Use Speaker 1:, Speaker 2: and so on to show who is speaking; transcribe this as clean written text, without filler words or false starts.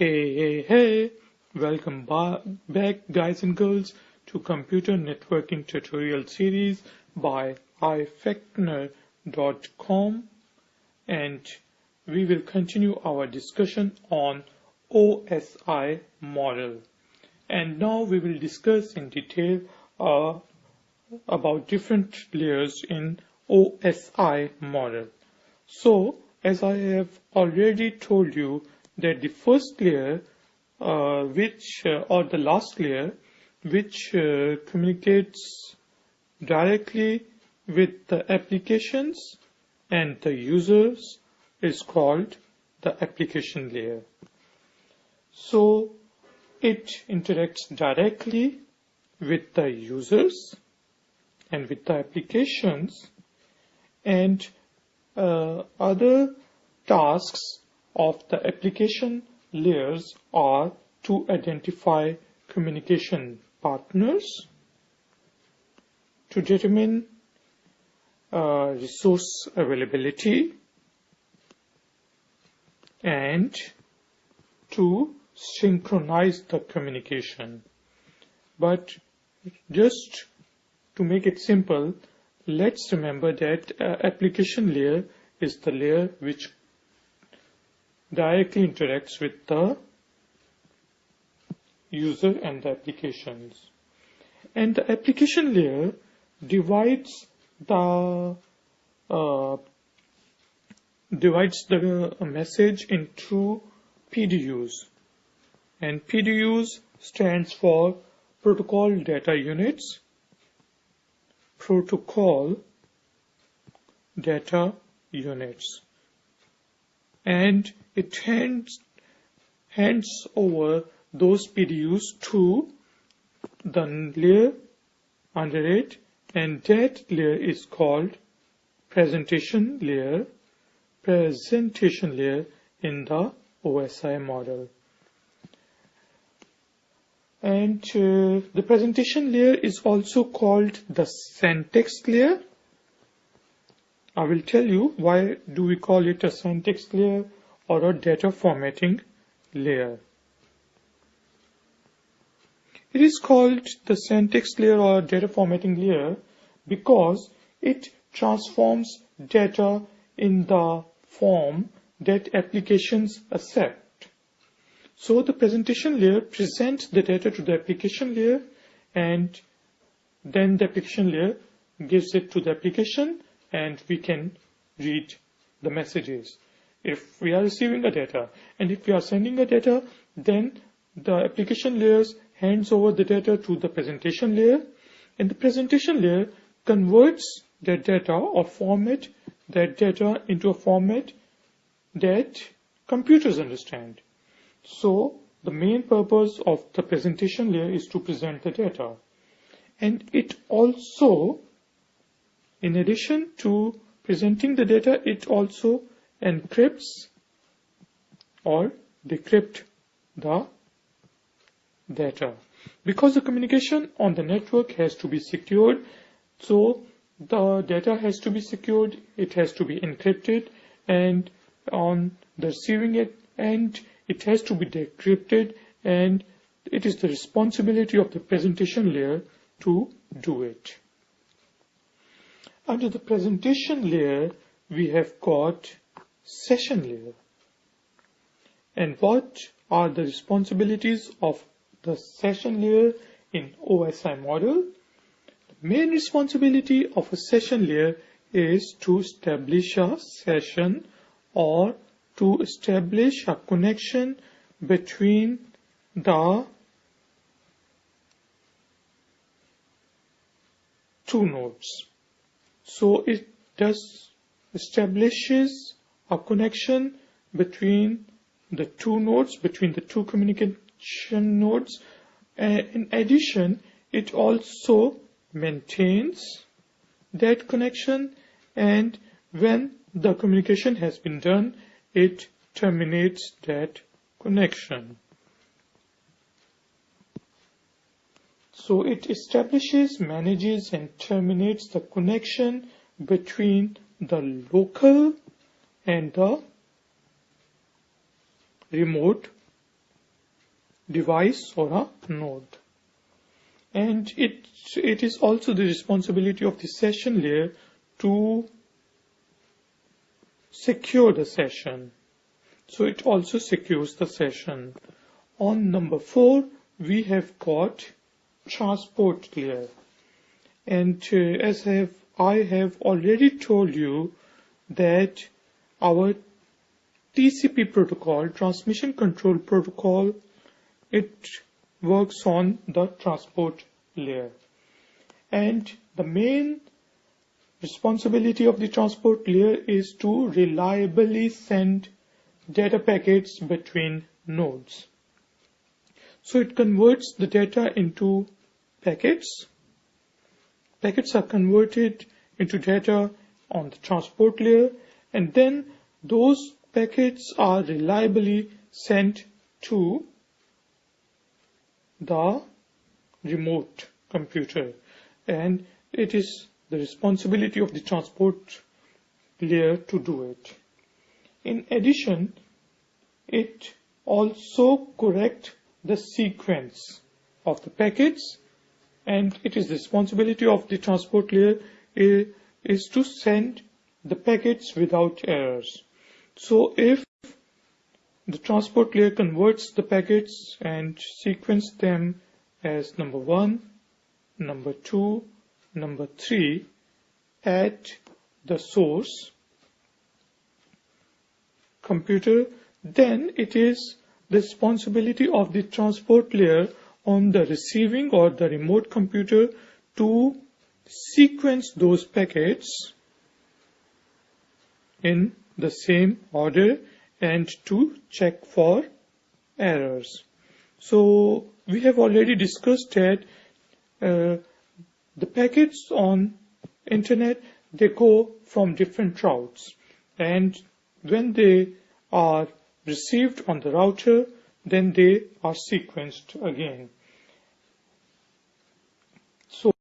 Speaker 1: Hey, welcome back guys and girls to Computer Networking Tutorial Series by KHYoungerGame, and we will continue our discussion on OSI model. And now we will discuss in detail about different layers in OSI model. So, as I have already told you, that the first layer or the last layer which communicates directly with the applications and the users is called the application layer. So it interacts directly with the users and with the applications, and other tasks of the application layers are to identify communication partners, to determine resource availability, and to synchronize the communication. But just to make it simple, let's remember that application layer is the layer which directly interacts with the user and the applications. And the application layer divides the message into PDUs. And PDUs stands for Protocol Data Units. Protocol Data Units. And it hands over those PDUs to the layer under it, and that layer is called presentation layer in the OSI model. And the presentation layer is also called the syntax layer. I will tell you why do we call it a syntax layer or a data formatting layer. It is called the syntax layer or data formatting layer because it transforms data in the form that applications accept. So the presentation layer presents the data to the application layer, and then the application layer gives it to the application, and we can read the messages. If we are receiving a data and if we are sending a data, then the application layers hands over the data to the presentation layer, and the presentation layer converts that data or format that data into a format that computers understand. So the main purpose of the presentation layer is to present the data. And it also, in addition to presenting the data, it also encrypts or decrypts the data. Because the communication on the network has to be secured, so the data has to be secured, it has to be encrypted, and on the receiving end, it has to be decrypted, and it is the responsibility of the presentation layer to do it. Under the presentation layer, we have got session layer. And what are the responsibilities of the session layer in OSI model? The main responsibility of a session layer is to establish a session or to establish a connection between the two nodes. So it establishes a connection between the two nodes, between the two communication nodes. In addition, it also maintains that connection, and when the communication has been done, it terminates that connection. So it establishes, manages, and terminates the connection between the local and the remote device or a node. And it is also the responsibility of the session layer to secure the session. So it also secures the session. On number 4, we have got transport layer. And as I have already told you that our TCP protocol, transmission control protocol, it works on the transport layer. And the main responsibility of the transport layer is to reliably send data packets between nodes. So it converts the data into packets. Packets are converted into data on the transport layer, and then those packets are reliably sent to the remote computer, and it is the responsibility of the transport layer to do it. In addition, it also corrects the sequence of the packets, and it is the responsibility of the transport layer is to send the packets without errors. So if the transport layer converts the packets and sequence them as number 1, number 2, number 3 at the source computer, then it is the responsibility of the transport layer on the receiving or the remote computer to sequence those packets in the same order and to check for errors. So we have already discussed that the packets on internet, they go from different routes, and when they are received on the router, then they are sequenced again. So